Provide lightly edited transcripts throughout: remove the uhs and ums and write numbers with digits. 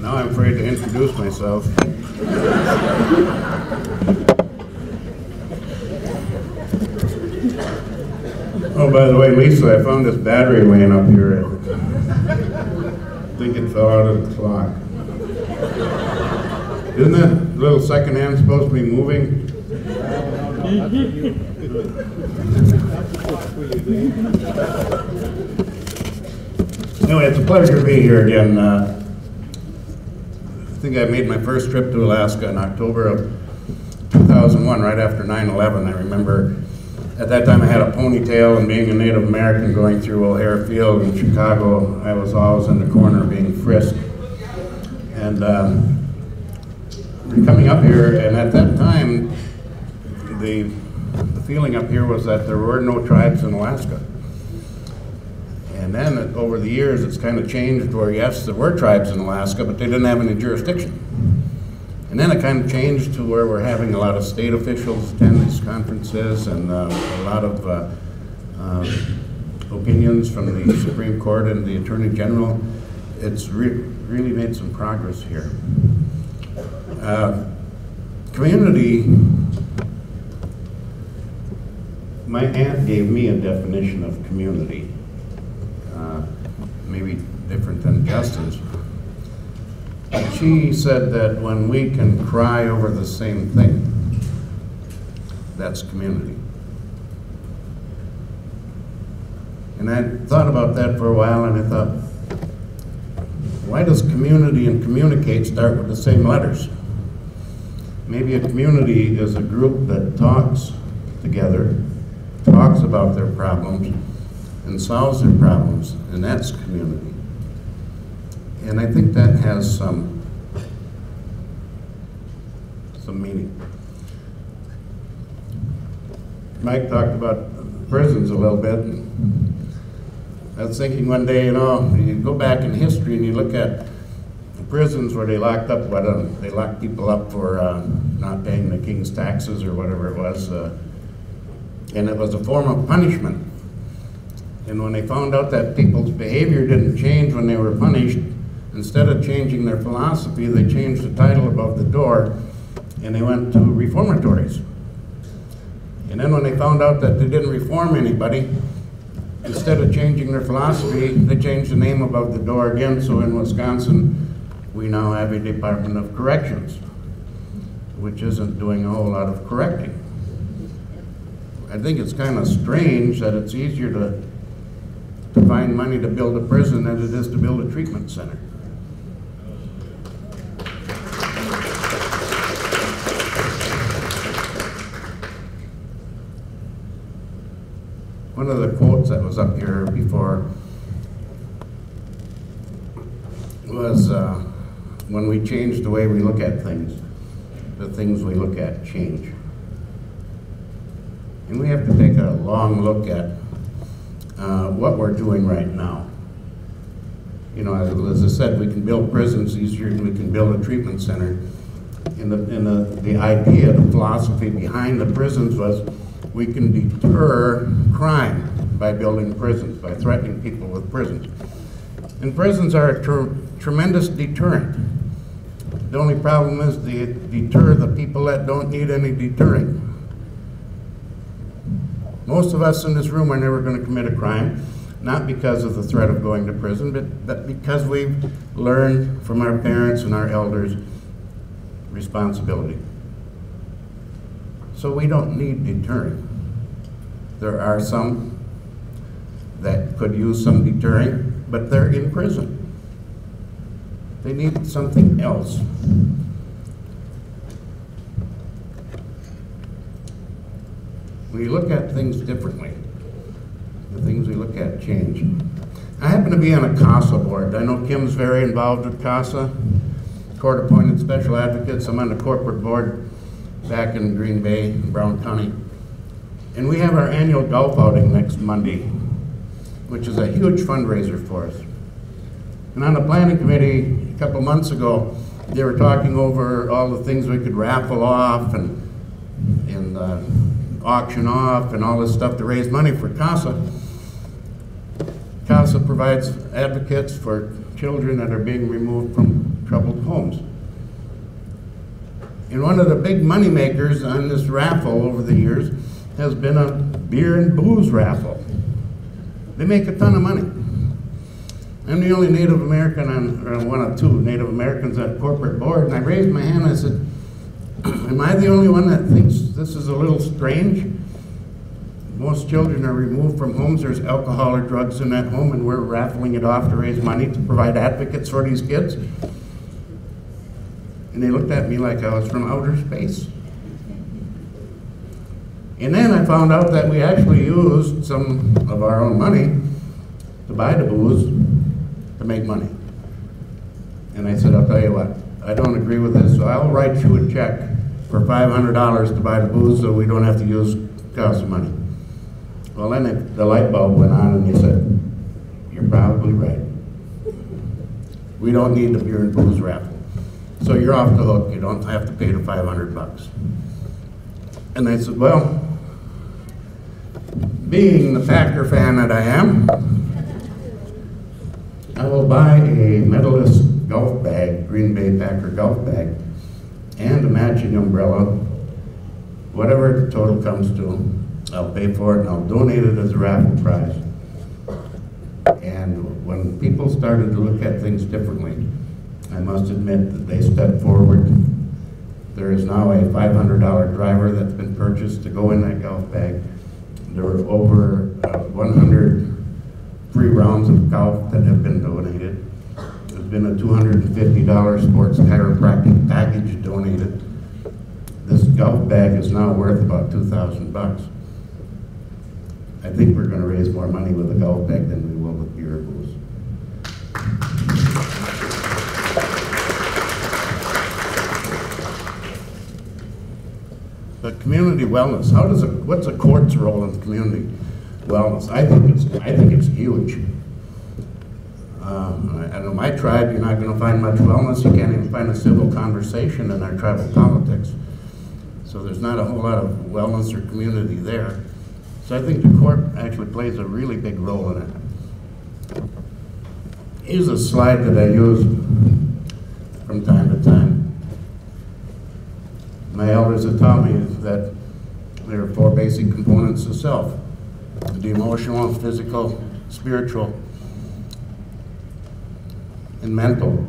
Now I'm afraid to introduce myself. Oh, by the way, Lisa, I found this battery laying up here. I think it fell out of the clock. Isn't that little second hand supposed to be moving? Anyway, it's a pleasure to be here again. I think I made my first trip to Alaska in October of 2001, right after 9/11. I remember at that time I had a ponytail, and being a Native American going through O'Hare Field in Chicago, I was always in the corner being frisked. And coming up here, and at that time, the feeling up here was that there were no tribes in Alaska. And then over the years, it's kind of changed where, yes, there were tribes in Alaska, but they didn't have any jurisdiction. And then it kind of changed to where we're having a lot of state officials attend these conferences, and a lot of opinions from the Supreme Court and the Attorney General. It's really made some progress here. Community, my aunt gave me a definition of community, maybe different than Justin's. She said that when we can cry over the same thing, that's community. And I thought about that for a while, and I thought, why does community and communicate start with the same letters? Maybe a community is a group that talks together, talks about their problems, and solves their problems, and that's community. And I think that has some meaning. Mike talked about prisons a little bit. I was thinking one day, you know, you go back in history and you look at the prisons where they locked up, they locked people up for not paying the king's taxes or whatever it was, and it was a form of punishment. And when they found out that people's behavior didn't change when they were punished, instead of changing their philosophy, they changed the title above the door, and they went to reformatories. And then when they found out that they didn't reform anybody, instead of changing their philosophy, they changed the name above the door again. So in Wisconsin, we now have a Department of Corrections, which isn't doing a whole lot of correcting. I think it's kind of strange that it's easier to find money to build a prison than it is to build a treatment center. One of the quotes that was up here before was, when we change the way we look at things, the things we look at change. And we have to take a long look at what we're doing right now. You know, as I said, we can build prisons easier than we can build a treatment center. And the idea, the philosophy behind the prisons was we can deter crime by building prisons, by threatening people with prisons. And prisons are a tremendous deterrent. The only problem is they deter the people that don't need any deterring. Most of us in this room are never going to commit a crime, not because of the threat of going to prison, but because we've learned from our parents and our elders responsibility. So we don't need deterring. There are some that could use some deterring, but they're in prison. They need something else. We look at things differently. The things we look at change. I happen to be on a CASA board. I know Kim's very involved with CASA, court-appointed special advocates. I'm on the corporate board back in Green Bay, Brown County. And we have our annual golf outing next Monday, which is a huge fundraiser for us. And on the planning committee a couple months ago, they were talking over all the things we could raffle off and auction off and all this stuff to raise money for CASA. CASA provides advocates for children that are being removed from troubled homes. And one of the big money makers on this raffle over the years has been a beer and booze raffle. They make a ton of money. I'm the only Native American or one of two Native Americans on corporate board, and I raised my hand and I said, am I the only one that thinks this is a little strange? Most children are removed from homes, there's alcohol or drugs in that home, and we're raffling it off to raise money to provide advocates for these kids. And they looked at me like I was from outer space. And then I found out that we actually used some of our own money to buy the booze to make money. And I said, I'll tell you what, I don't agree with this, so I'll write you a check for $500 to buy the booze so we don't have to use cost of money. Well, then the light bulb went on and they said, you're probably right. We don't need the beer and booze raffle. So you're off the hook, you don't have to pay the 500 bucks. And I said, well, being the Packer fan that I am, I will buy a Medalist golf bag, Green Bay Packer golf bag, and a matching umbrella, whatever the total comes to. I'll pay for it and I'll donate it as a raffle prize. And when people started to look at things differently, I must admit that they stepped forward. There is now a $500 driver that's been purchased to go in that golf bag. There were over 100 free rounds of golf that have been donated. There's been a $250 sports chiropractic package donated. This golf bag is now worth about 2,000 bucks. I think we're going to raise more money with a golf bag than we will with beer or booze. But community wellness, what's a court's role in community wellness? I think it's huge. I know my tribe, you're not going to find much wellness. You can't even find a civil conversation in our tribal politics. So there's not a whole lot of wellness or community there. So I think the court actually plays a really big role in it. Here's a slide that I use from time to time. My elders have taught me that there are 4 basic components of self: the emotional, physical, spiritual, and mental.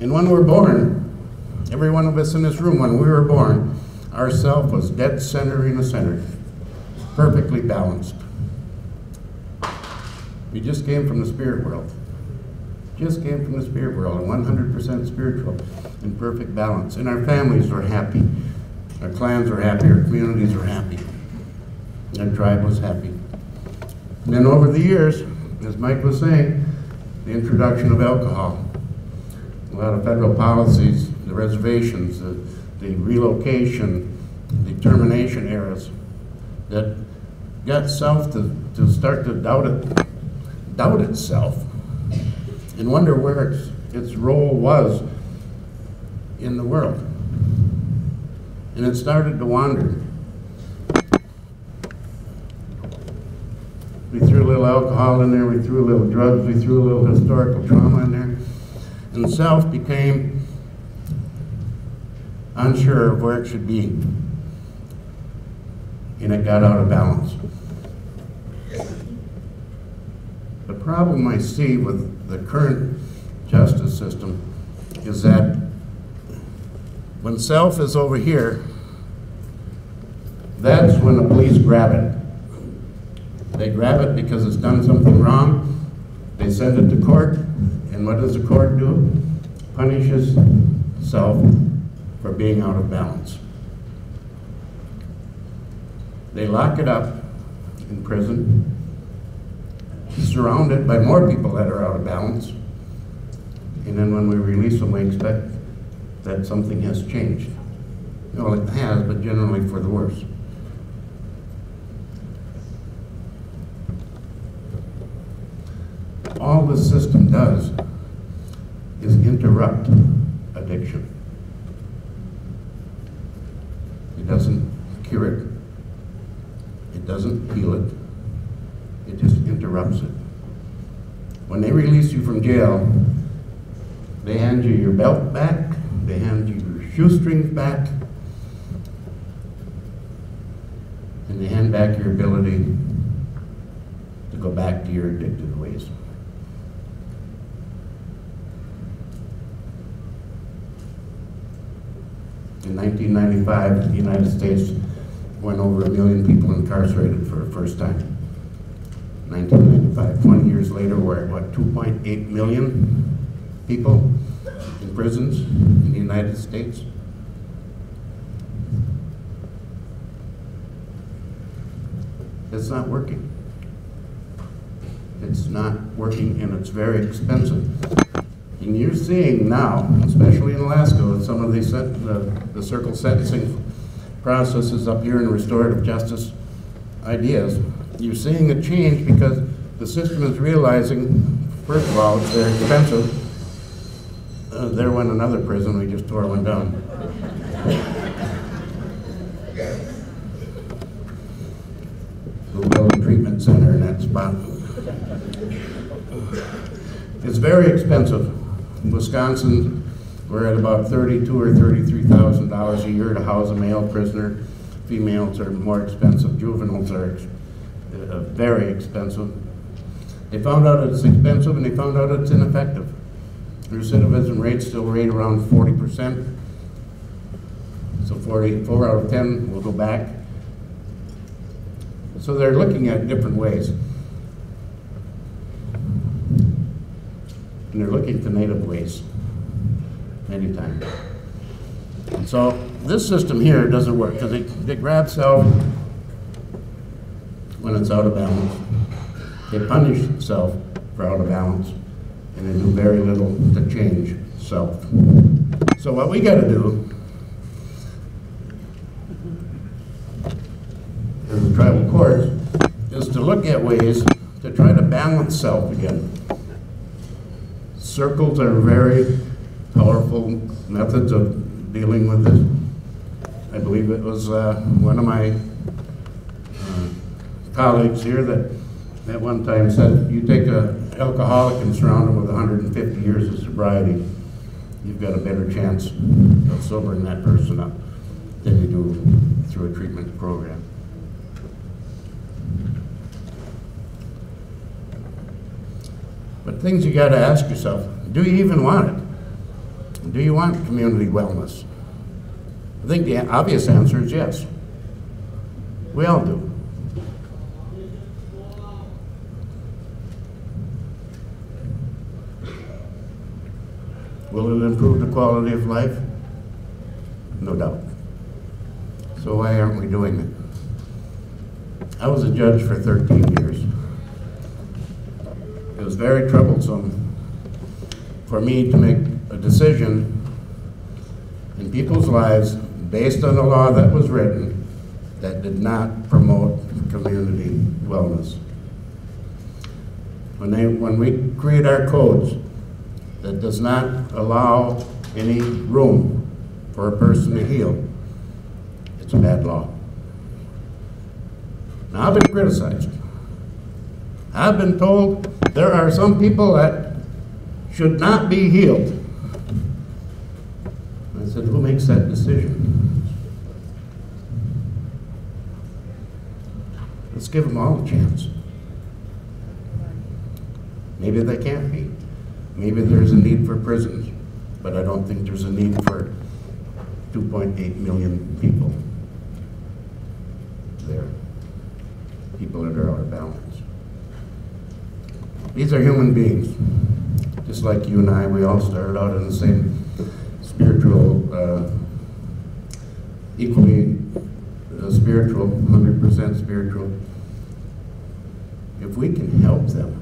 And when we're born, every one of us in this room, when we were born, our self was dead center in the center, perfectly balanced. We just came from the spirit world. Just came from the spirit world, 100% spiritual, in perfect balance. And our families were happy. Our clans were happy, our communities were happy. Our tribe was happy. And then over the years, as Mike was saying, the introduction of alcohol, a lot of federal policies, the reservations, the relocation, the termination eras, that got self to start to doubt itself and wonder where its role was in the world. And it started to wander. We threw a little alcohol in there, we threw a little drugs, we threw a little historical trauma in there, and self became unsure of where it should be. And it got out of balance. The problem I see with the current justice system is that when self is over here, that's when the police grab it. They grab it because it's done something wrong. They send it to court, and what does the court do? Punishes self for being out of balance. They lock it up in prison, surrounded by more people that are out of balance, and then when we release them, we expect that something has changed. Well, it has, but generally for the worse. All the system does is interrupt addiction. It doesn't cure it. It doesn't heal it. It just interrupts it. When they release you from jail, They hand you your belt back, they hand you your shoestrings back, and they hand back your ability to go back to your addictive ways. In 1995, the United States went over 1 million people incarcerated for the first time. 1995. 20 years later, we're at what, 2.8 million people in prisons in the United States. It's not working. It's not working, and it's very expensive. And you're seeing now, especially in Alaska, with some of the circle sentencing processes up here in restorative justice ideas, you're seeing a change because the system is realizing, first of all, it's very expensive. There went another prison, we just tore one down. We'll build a treatment center in that spot. It's very expensive. In Wisconsin, we're at about $32,000 or $33,000 a year to house a male prisoner. Females are more expensive. Juveniles are very expensive. They found out it's expensive, and they found out it's ineffective. The recidivism rate's still right around 40%. So 4 out of 10 will go back. So they're looking at different ways. And they're looking to native ways many times. And so this system here doesn't work because they grab self when it's out of balance. They punish self for out of balance, and they do very little to change self. So what we got to do in the tribal courts is to look at ways to try to balance self again. Circles are very powerful methods of dealing with this. I believe it was one of my colleagues here that at one time said, you take an alcoholic and surround him with 150 years of sobriety, you've got a better chance of sobering that person up than you do through a treatment program. But things you got to ask yourself, do you even want it? Do you want community wellness? I think the obvious answer is yes. We all do. Will it improve the quality of life? No doubt. So why aren't we doing it? I was a judge for 13 years. It was very troublesome for me to make a decision in people's lives based on a law that was written that did not promote community wellness. When we create our codes that does not allow any room for a person to heal, it's a bad law. Now, I've been criticized. I've been told there are some people that should not be healed. I said, who makes that decision? Let's give them all a chance. Maybe they can't be. Maybe there's a need for prisons, but I don't think there's a need for 2.8 million people there. People that are out of balance. These are human beings, just like you and I. We all started out in the same spiritual, equally spiritual, 100% spiritual. If we can help them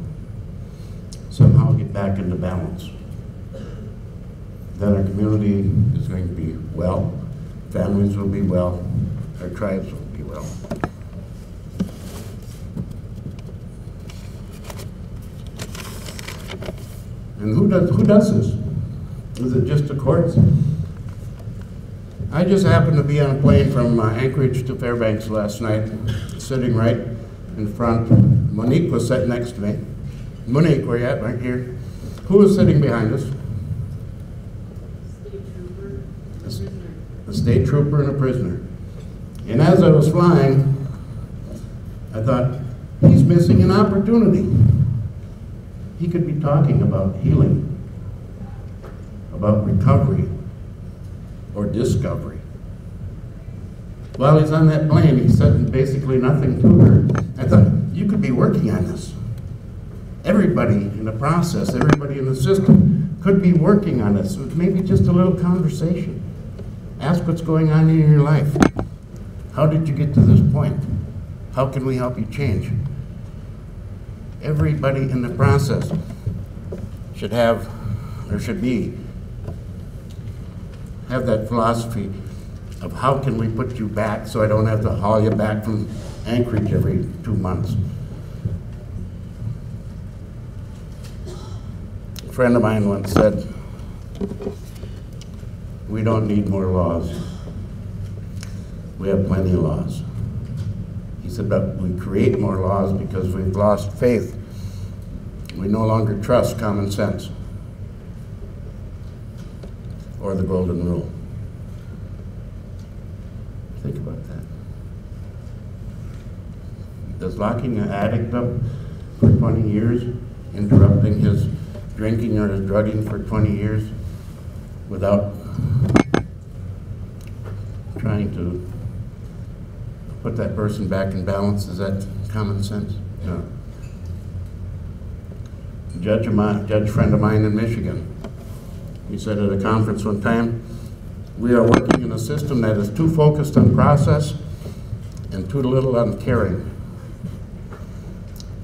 somehow get back into balance, then our community is going to be well, families will be well, our tribes will be well. And who does this? Is it just the courts? I just happened to be on a plane from Anchorage to Fairbanks last night, sitting right in front. Monique was sitting next to me. Monique, where you at? Right here. Who was sitting behind us? a state trooper and a prisoner. And as I was flying, I thought, he's missing an opportunity. He could be talking about healing, about recovery, or discovery. While he's on that plane, he said basically nothing to her. I thought, you could be working on this. Everybody in the process, everybody in the system could be working on this. Maybe just a little conversation. Ask what's going on in your life. How did you get to this point? How can we help you change? Everybody in the process should have, or should be, have that philosophy of how can we put you back so I don't have to haul you back from Anchorage every 2 months. A friend of mine once said, we don't need more laws. We have plenty of laws. He said, but we create more laws because we've lost faith. We no longer trust common sense or the golden rule. Think about that. Does locking an addict up for 20 years, interrupting his drinking or his drugging for 20 years without trying to put that person back in balance, is that common sense? No. A judge friend of mine in Michigan, he said at a conference one time, we are working in a system that is too focused on process and too little on caring.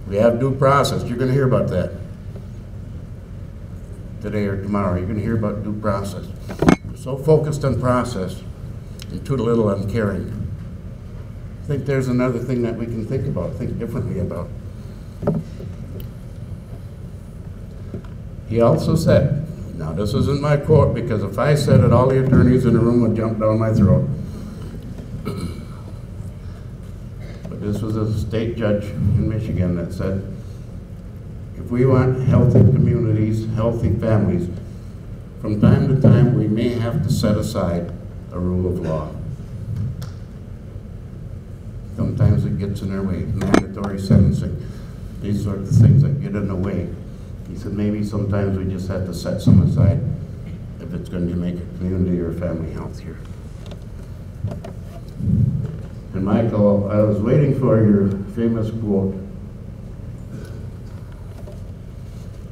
We have due process. You're going to hear about that today or tomorrow. You're going to hear about due process. We're so focused on process and too little on caring. I think there's another thing that we can think about, think differently about. He also said, now this isn't my quote, because if I said it, all the attorneys in the room would jump down my throat. But this was a state judge in Michigan that said, if we want healthy communities, healthy families, from time to time we may have to set aside a rule of law. Sometimes it gets in our way, mandatory sentencing, these sorts of things that get in the way. He said maybe sometimes we just have to set some aside if it's going to make a community or a family healthier. And Michael, I was waiting for your famous quote.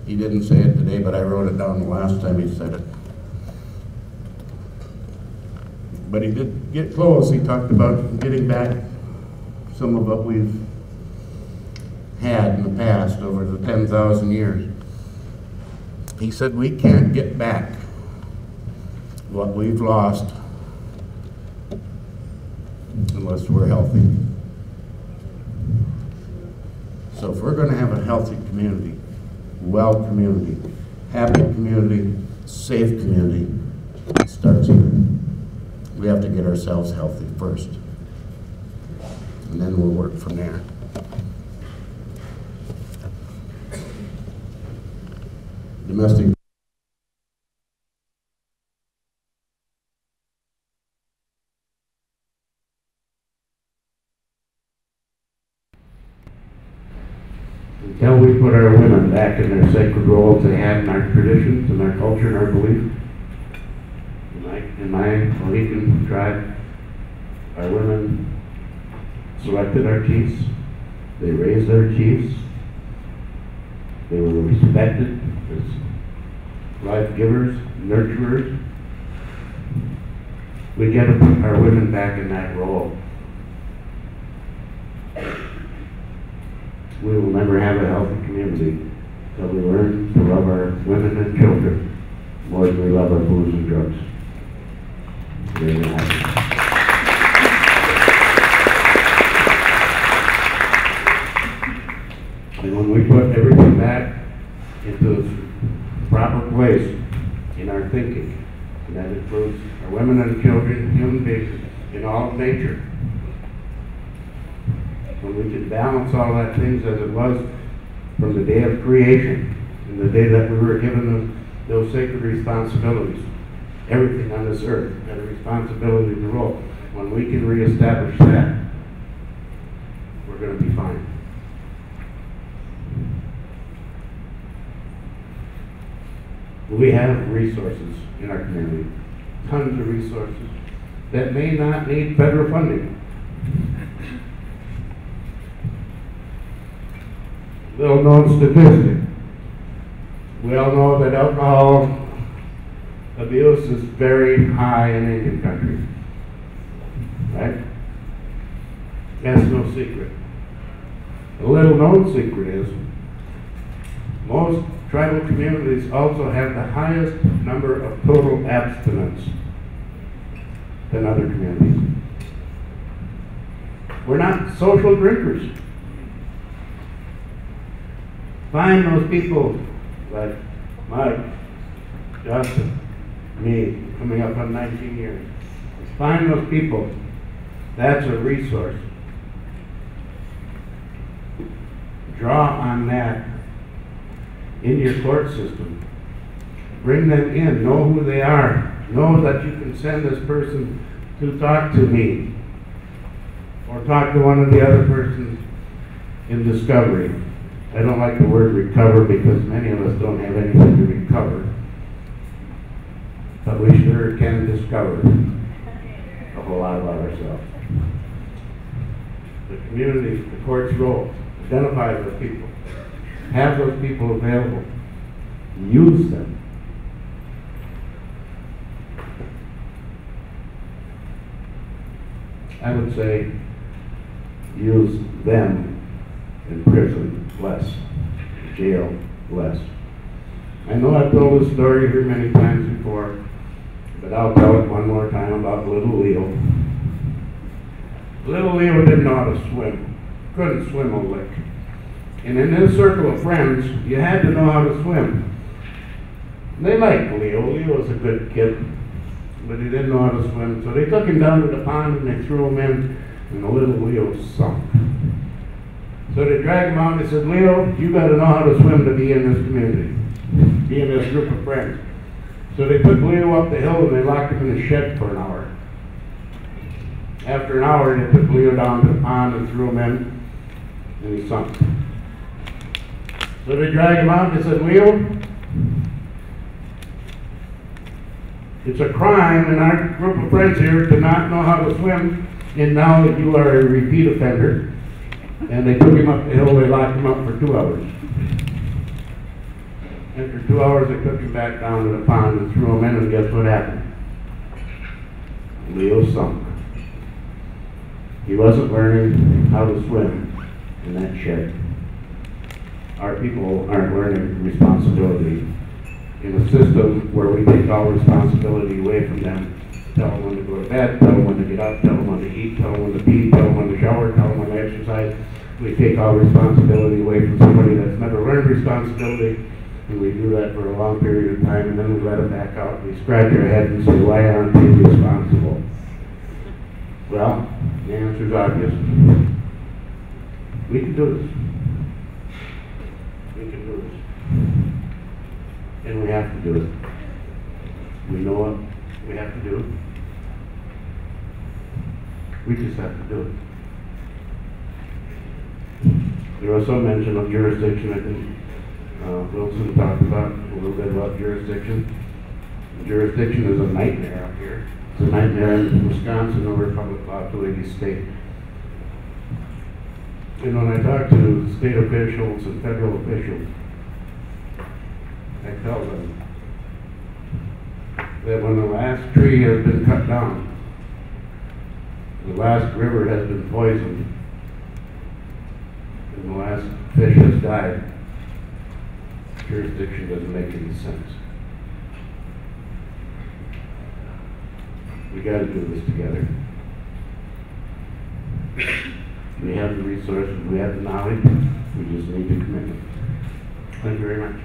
He didn't say it today, but I wrote it down the last time he said it. But he did get close. He talked about getting back some of what we've had in the past over the 10,000 years. He said we can't get back what we've lost unless we're healthy. So if we're going to have a healthy community, well community, happy community, safe community, it starts here. We have to get ourselves healthy first, and then we'll work from there. Domestic. Until we put our women back in their sacred roles they had in our traditions and our culture and our belief, in my Mohican tribe, our women selected our chiefs, they raised our chiefs, they were respected as life givers, nurturers. We got to put our women back in that role. We will never have a healthy community until we learn to love our women and children more than we love our booze and drugs. There you have it. And when we put everything back into its proper place in our thinking, and that includes our women and children, human beings, in all of nature, when we can balance all that things as it was from the day of creation, and the day that we were given those sacred responsibilities, everything on this earth had a responsibility to role. When we can reestablish that, we're going to be fine. We have resources in our community, tons of resources that may not need federal funding. Little known statistic. We all know that alcohol abuse is very high in Indian country, right? That's no secret. A little known secret is most tribal communities also have the highest number of total abstinence than other communities. We're not social drinkers. Find those people like Mike, Justin, me, coming up on 19 years. Find those people. That's a resource. Draw on that in your court system. Bring them in. Know who they are. Know that you can send this person to talk to me or talk to one of the other persons in discovery. I don't like the word recover because many of us don't have anything to recover. But we sure can discover a whole lot about ourselves. The community, the court's role, identify those people. Have those people available. Use them. I would say use them in prison less, jail less. I know I've told this story here many times before, but I'll tell it one more time about little Leo. Little Leo didn't know how to swim. Couldn't swim a lick. And in this circle of friends, you had to know how to swim. They liked Leo. Leo was a good kid, but he didn't know how to swim. So they took him down to the pond and they threw him in, and the little Leo sunk. So they dragged him out and they said, Leo, you got to know how to swim to be in this community, be in this group of friends. So they took Leo up the hill and they locked him in a shed for an hour. After an hour, they took Leo down to the pond and threw him in, and he sunk. So they dragged him out and they said, Leo, it's a crime in our group of friends here to not know how to swim, and now that you are a repeat offender. And they took him up the hill, they locked him up for 2 hours. After 2 hours, they took him back down to the pond and threw him in, and guess what happened? Leo sunk. He wasn't learning how to swim in that shed. Our people aren't learning responsibility in a system where we take all responsibility away from them. Tell them when to go to bed, tell them when to get up, tell them when to eat, tell them when to pee, tell them when to shower, tell them when to exercise. We take all responsibility away from somebody that's never learned responsibility, and we do that for a long period of time, and then we let them back out, and we scratch our head and say, why aren't they responsible? Well, the answer is obvious. We can do this. We can do this. And we have to do it. We know what we have to do. We just have to do it. There was some mention of jurisdiction. I think Wilson talked about a little bit about jurisdiction. Jurisdiction is a nightmare out here. It's a nightmare in Wisconsin over Public Law 280 state. And when I talk to state officials and federal officials, I tell them that when the last tree has been cut down, the last river has been poisoned, and the last fish has died, jurisdiction doesn't make any sense. We got to do this together. We have the resources, we have the knowledge, we just need the commitment. Thank you very much.